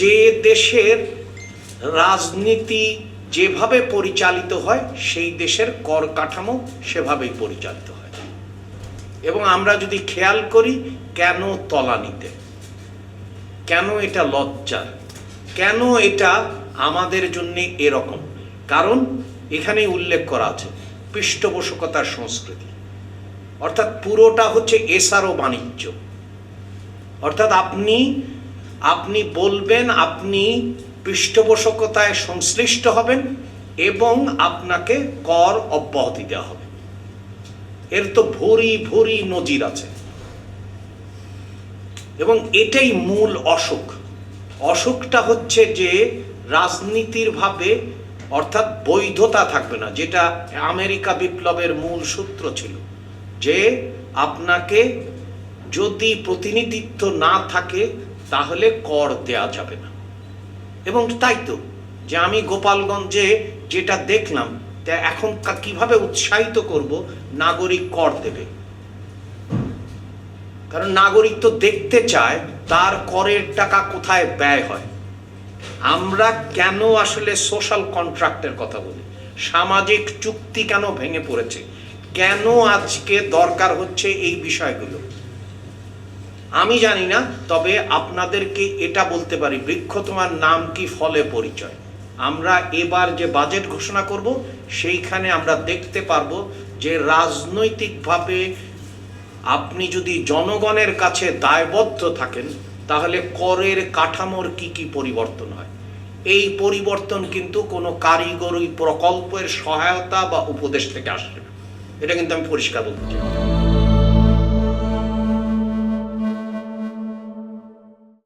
যে দেশের রাজনীতি যেভাবে পরিচালিত হয় সেই দেশের কর কাঠামো সেভাবেই পরিচালিত হয়। এবং আমরা যদি খেয়াল করি, কেন তলানিতে, কেন এটা লজ্জার, কেন এটা আমাদের জন্য এরকম? কারণ এখানে উল্লেখ করা আছে পৃষ্ঠপোষকতার সংস্কৃতি, অর্থাৎ পুরোটা হচ্ছে এসআরও বাণিজ্য। অর্থাৎ আপনি বলবেন, আপনি পৃষ্ঠপোষকতায় সংশ্লিষ্ট হবেন এবং আপনাকে কর অব্যাহতি দেওয়া হবে। এর তো ভরি ভরি নজির আছে এবং এটাই মূল অসুখ। অসুখটা হচ্ছে যে রাজনীতির ভাবে, অর্থাৎ বৈধতা থাকবে না, যেটা আমেরিকা বিপ্লবের মূল সূত্র ছিল, যে আপনাকে যদি প্রতিনিধিত্ব না থাকে তাহলে কর দেয়া যাবে না। এবং তাই তো, যে আমি গোপালগঞ্জে যেটা দেখলাম, তা এখন কিভাবে উৎসাহিত করব নাগরিক কর দেবে, কারণ নাগরিক তো দেখতে চায় তার করের টাকা কোথায় ব্যয় হয়। আমরা কেন আসলে সোশ্যাল কন্ট্রাক্টের কথা বলি, সামাজিক চুক্তি কেন ভেঙে পড়েছে, কেন আজকে দরকার হচ্ছে এই বিষয়গুলো আমি জানি না। তবে আপনাদেরকে এটা বলতে পারি, বৃক্ষ তোমার নাম কি ফলে পরিচয়। আমরা এবার যে বাজেট ঘোষণা করব সেইখানে আমরা দেখতে পারবো যে রাজনৈতিকভাবে আপনি যদি জনগণের কাছে দায়বদ্ধ থাকেন তাহলে করের কাঠামোর কি কি পরিবর্তন হয়। এই পরিবর্তন কিন্তু কোনো কারিগরি প্রকল্পের সহায়তা বা উপদেশ থেকে আসবে না, এটা কিন্তু আমি পরিষ্কার বলতে চাই।